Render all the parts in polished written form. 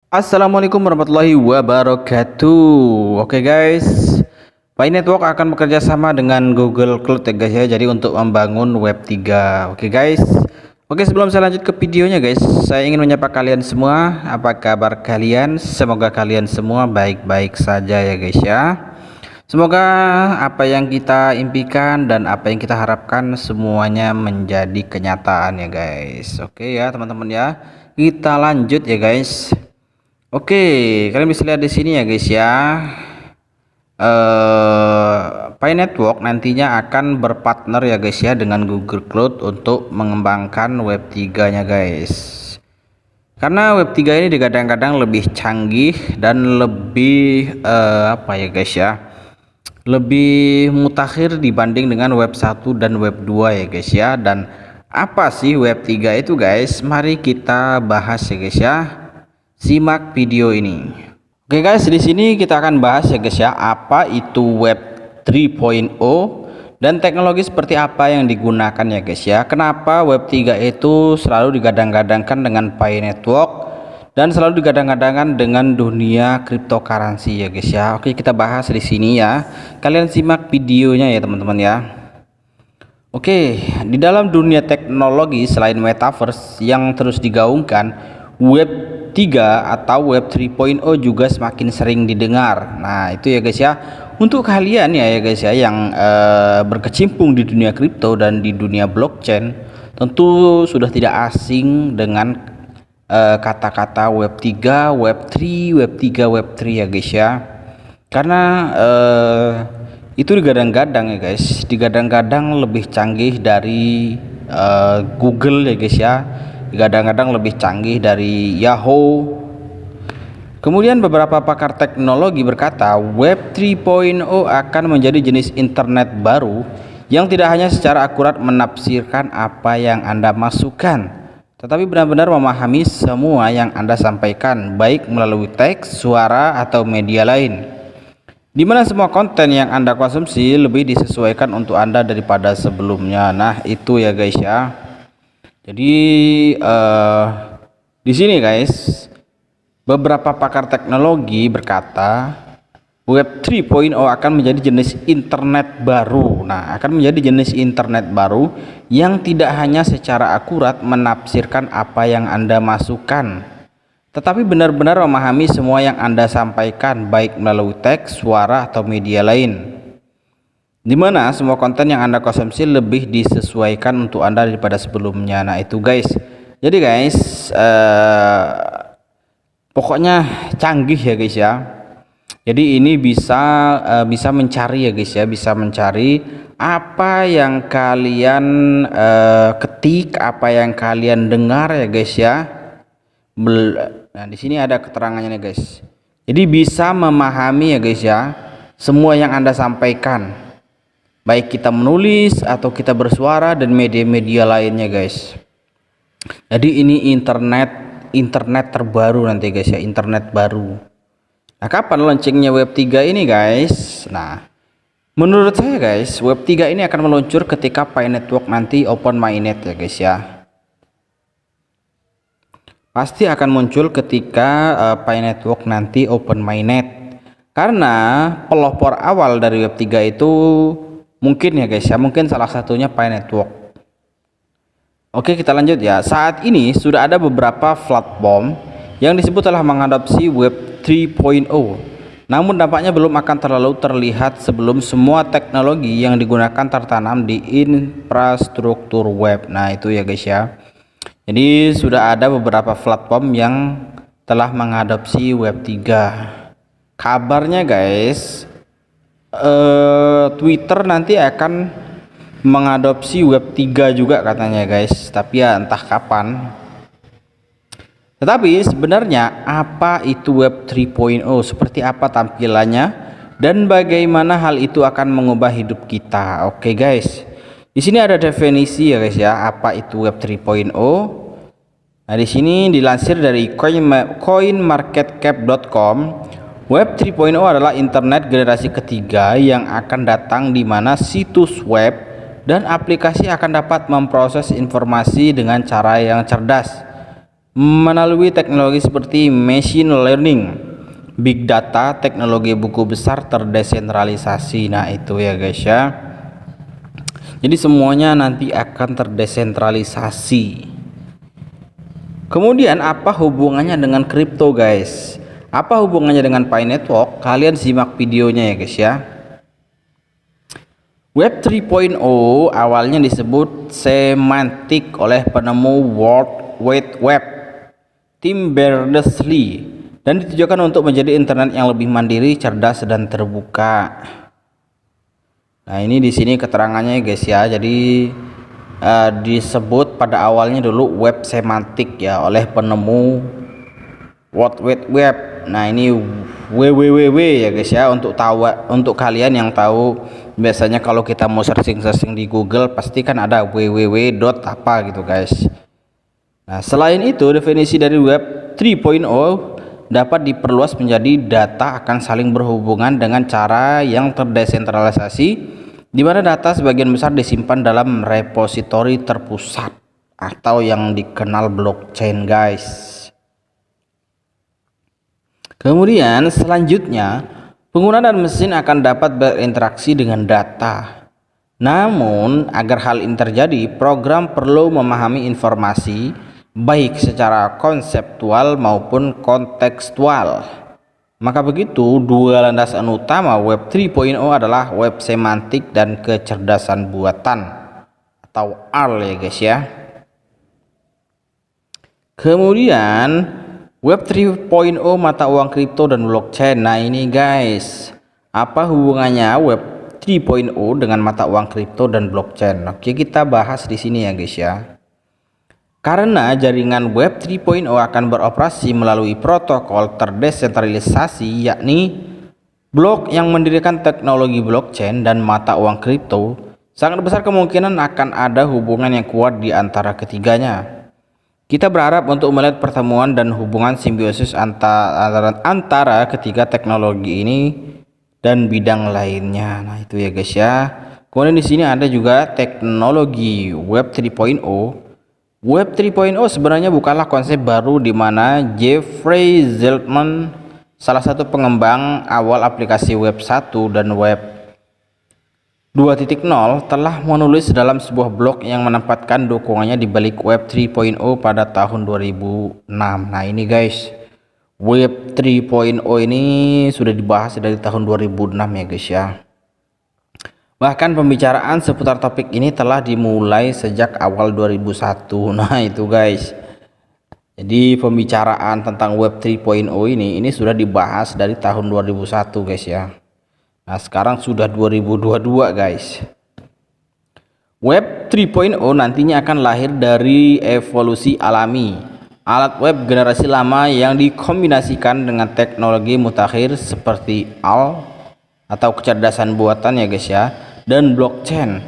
Assalamualaikum warahmatullahi wabarakatuh. Oke guys, Pi Network akan bekerja sama dengan Google Cloud ya guys ya. Jadi untuk membangun web 3. Oke guys. Oke, sebelum saya lanjut ke videonya guys, saya ingin menyapa kalian semua. Apa kabar kalian? Semoga kalian semua baik-baik saja ya guys ya. Semoga apa yang kita impikan dan apa yang kita harapkan semuanya menjadi kenyataan ya guys. Oke ya teman-teman ya. Kita lanjut ya guys. Oke, kalian bisa lihat di sini ya guys ya. Pi Network nantinya akan berpartner ya guys ya dengan Google Cloud untuk mengembangkan web 3-nya guys. Karena web 3 ini digadang-gadang lebih canggih dan lebih apa ya guys ya? Lebih mutakhir dibanding dengan web 1 dan web 2 ya guys ya. Dan apa sih web 3 itu guys? Mari kita bahas ya guys ya. Simak video ini. Oke guys, di sini kita akan bahas ya guys ya, apa itu web 3.0 dan teknologi seperti apa yang digunakan ya guys ya. Kenapa web 3 itu selalu digadang-gadangkan dengan Pi Network dan selalu digadang-gadangkan dengan dunia cryptocurrency ya guys ya. Oke, kita bahas di sini ya. Kalian simak videonya ya teman-teman ya. Oke, di dalam dunia teknologi selain metaverse yang terus digaungkan, web 3 atau web 3.0 juga semakin sering didengar. Nah, itu ya guys ya. Untuk kalian ya guys ya yang berkecimpung di dunia kripto dan di dunia blockchain, tentu sudah tidak asing dengan kata-kata web 3, web 3, web 3, web 3 ya guys ya. Karena itu digadang-gadang ya guys, digadang-gadang lebih canggih dari Google ya guys ya, digadang-gadang lebih canggih dari Yahoo. Kemudian beberapa pakar teknologi berkata web 3.0 akan menjadi jenis internet baru yang tidak hanya secara akurat menafsirkan apa yang Anda masukkan, tetapi benar-benar memahami semua yang Anda sampaikan, baik melalui teks, suara, atau media lain, di mana semua konten yang Anda konsumsi lebih disesuaikan untuk Anda daripada sebelumnya. Nah, itu ya guys ya. Jadi di sini guys, beberapa pakar teknologi berkata web 3.0 akan menjadi jenis internet baru. Nah, akan menjadi jenis internet baru yang tidak hanya secara akurat menafsirkan apa yang Anda masukkan, tetapi benar-benar memahami semua yang Anda sampaikan, baik melalui teks, suara, atau media lain, di mana semua konten yang Anda konsumsi lebih disesuaikan untuk Anda daripada sebelumnya. Nah, itu guys. Jadi guys, pokoknya canggih ya guys ya. Jadi ini bisa mencari ya guys ya, bisa mencari apa yang kalian ketik, apa yang kalian dengar ya guys ya. Nah, di sini ada keterangannya nih guys. Jadi bisa memahami ya guys ya semua yang Anda sampaikan, baik kita menulis atau kita bersuara dan media-media lainnya guys. Jadi ini internet terbaru nanti guys ya, internet baru. Nah, kapan launchingnya web 3 ini guys? Nah, menurut saya guys, web 3 ini akan meluncur ketika Pi Network nanti open mainnet ya guys ya. Pasti akan muncul ketika Pi Network nanti open mainnet. Karena pelopor awal dari web 3 itu mungkin ya guys ya, mungkin salah satunya Pi Network. Oke, kita lanjut ya. Saat ini sudah ada beberapa platform yang disebut telah mengadopsi web 3.0. Namun dampaknya belum akan terlalu terlihat sebelum semua teknologi yang digunakan tertanam di infrastruktur web. Nah, itu ya guys ya. Jadi sudah ada beberapa platform yang telah mengadopsi web 3. Kabarnya guys, Twitter nanti akan mengadopsi web 3 juga katanya guys, tapi ya entah kapan. Tetapi sebenarnya apa itu web 3.0, seperti apa tampilannya, dan bagaimana hal itu akan mengubah hidup kita. Oke guys, di sini ada definisi ya guys ya, apa itu web 3.0. Nah, di sini dilansir dari coinmarketcap.com. Web 3.0 adalah internet generasi ketiga yang akan datang, di mana situs web dan aplikasi akan dapat memproses informasi dengan cara yang cerdas, melalui teknologi seperti machine learning, big data, teknologi buku besar terdesentralisasi. Nah itu ya guys ya, jadi semuanya nanti akan terdesentralisasi. Kemudian apa hubungannya dengan kripto guys? Apa hubungannya dengan Pi Network? Kalian simak videonya ya guys ya. Web 3.0 awalnya disebut semantik oleh penemu World Wide Web, Tim Berners-Lee, dan ditujukan untuk menjadi internet yang lebih mandiri, cerdas, dan terbuka. Nah ini di sini keterangannya guys ya. Jadi disebut pada awalnya dulu web semantik ya oleh penemu World Wide Web. Nah ini www ya guys ya, untuk kalian yang tahu, biasanya kalau kita mau searching di Google pasti kan ada www dot apa gitu guys. Nah selain itu, definisi dari web 3.0 dapat diperluas menjadi data akan saling berhubungan dengan cara yang terdesentralisasi, di mana data sebagian besar disimpan dalam repositori terpusat atau yang dikenal blockchain guys. Kemudian selanjutnya, pengguna dan mesin akan dapat berinteraksi dengan data. Namun agar hal ini terjadi, program perlu memahami informasi baik secara konseptual maupun kontekstual. Maka begitu, dua landasan utama web 3.0 adalah web semantik dan kecerdasan buatan atau R ya guys ya. Kemudian web 3.0 mata uang kripto dan blockchain. Nah ini guys, apa hubungannya web 3.0 dengan mata uang kripto dan blockchain? Oke, kita bahas di sini ya guys ya. Karena jaringan web 3.0 akan beroperasi melalui protokol terdesentralisasi, yakni blok yang mendirikan teknologi blockchain dan mata uang kripto, sangat besar kemungkinan akan ada hubungan yang kuat di antara ketiganya. Kita berharap untuk melihat pertemuan dan hubungan simbiosis antara ketiga teknologi ini dan bidang lainnya. Nah itu ya guys ya. Kemudian di sini ada juga teknologi web 3.0. Web 3.0 sebenarnya bukanlah konsep baru, di mana Jeffrey Zeltman, salah satu pengembang awal aplikasi web 1 dan web 2.0, telah menulis dalam sebuah blog yang menempatkan dukungannya di balik web 3.0 pada tahun 2006. Nah ini guys, web 3.0 ini sudah dibahas dari tahun 2006 ya guys ya. Bahkan pembicaraan seputar topik ini telah dimulai sejak awal 2001. Nah itu guys, jadi pembicaraan tentang web 3.0 ini sudah dibahas dari tahun 2001 guys ya. Nah sekarang sudah 2022 guys. Web 3.0 nantinya akan lahir dari evolusi alami alat web generasi lama yang dikombinasikan dengan teknologi mutakhir seperti AI atau kecerdasan buatan ya guys ya, dan blockchain,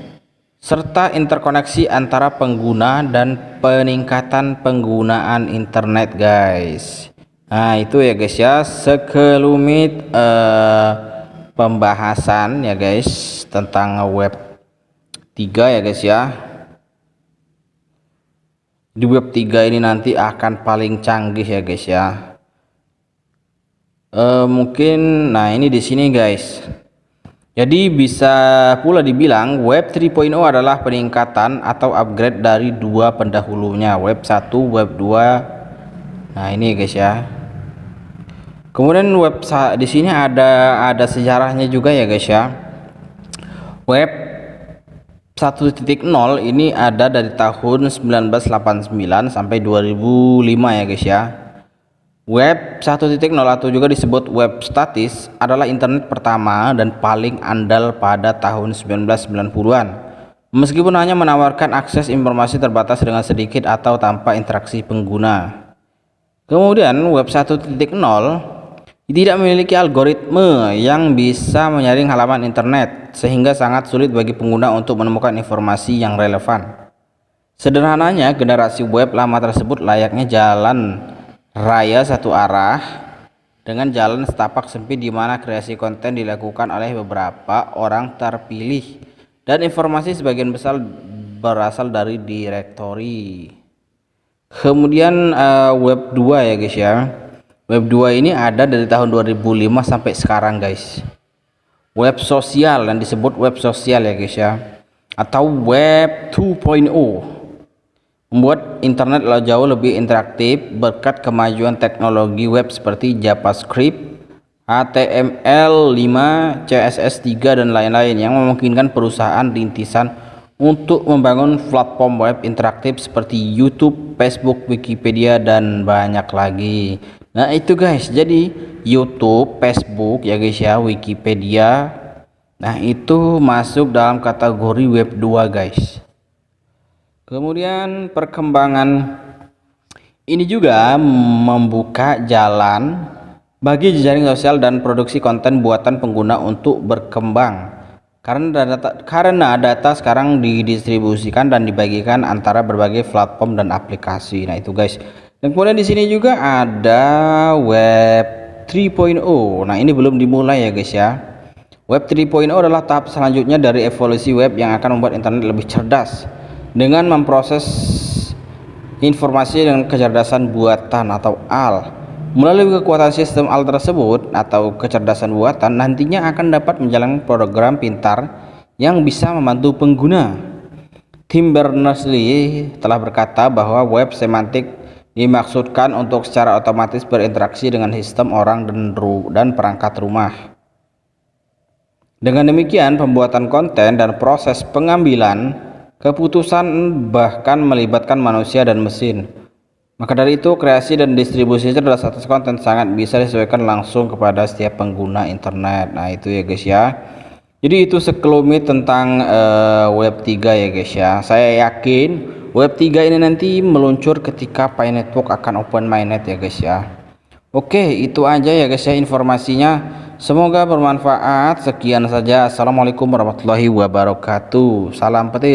serta interkoneksi antara pengguna dan peningkatan penggunaan internet guys. Nah itu ya guys ya, sekelumit pembahasan ya guys tentang web 3 ya guys ya. Di web 3 ini nanti akan paling canggih ya guys ya. Mungkin nah ini di sini guys. Jadi bisa pula dibilang web 3.0 adalah peningkatan atau upgrade dari dua pendahulunya, web 1, web 2. Nah, ini guys ya. Kemudian web di sini ada sejarahnya juga ya guys ya. Web 1.0 ini ada dari tahun 1989 sampai 2005 ya guys ya. Web 1.0 atau juga disebut web statis adalah internet pertama dan paling andal pada tahun 1990-an. Meskipun hanya menawarkan akses informasi terbatas dengan sedikit atau tanpa interaksi pengguna. Kemudian web 1.0 tidak memiliki algoritma yang bisa menyaring halaman internet, sehingga sangat sulit bagi pengguna untuk menemukan informasi yang relevan. Sederhananya, generasi web lama tersebut layaknya jalan raya satu arah dengan jalan setapak sempit, di mana kreasi konten dilakukan oleh beberapa orang terpilih dan informasi sebagian besar berasal dari direktori. Kemudian web 2 ya guys ya. Web 2 ini ada dari tahun 2005 sampai sekarang guys. Web sosial, dan disebut web sosial ya guys ya, atau web 2.0, membuat internet jauh lebih interaktif berkat kemajuan teknologi web seperti JavaScript, HTML5, CSS3 dan lain-lain yang memungkinkan perusahaan rintisan untuk membangun platform web interaktif seperti YouTube, Facebook, Wikipedia dan banyak lagi. Nah itu guys, jadi YouTube, Facebook ya guys ya, Wikipedia, nah itu masuk dalam kategori web 2 guys. Kemudian perkembangan ini juga membuka jalan bagi jejaring sosial dan produksi konten buatan pengguna untuk berkembang. Karena data sekarang didistribusikan dan dibagikan antara berbagai platform dan aplikasi. Nah itu guys. Dan kemudian di sini juga ada web 3.0. Nah ini belum dimulai ya guys ya. Web 3.0 adalah tahap selanjutnya dari evolusi web yang akan membuat internet lebih cerdas dengan memproses informasi dengan kecerdasan buatan atau AL. Melalui kekuatan sistem AL tersebut atau kecerdasan buatan, nantinya akan dapat menjalankan program pintar yang bisa membantu pengguna. Tim Berners-Lee telah berkata bahwa web semantik dimaksudkan untuk secara otomatis berinteraksi dengan sistem orang dan perangkat rumah. Dengan demikian, pembuatan konten dan proses pengambilan keputusan bahkan melibatkan manusia dan mesin. Maka dari itu, kreasi dan distribusi cerdas atas konten sangat bisa disesuaikan langsung kepada setiap pengguna internet. Nah itu ya guys ya. Jadi itu sekelumit tentang web 3 ya guys ya. Saya yakin web 3 ini nanti meluncur ketika Pi Network akan open mainnet ya guys ya. Oke, itu aja ya guys ya informasinya. Semoga bermanfaat. Sekian saja. Assalamualaikum warahmatullahi wabarakatuh. Salam petir.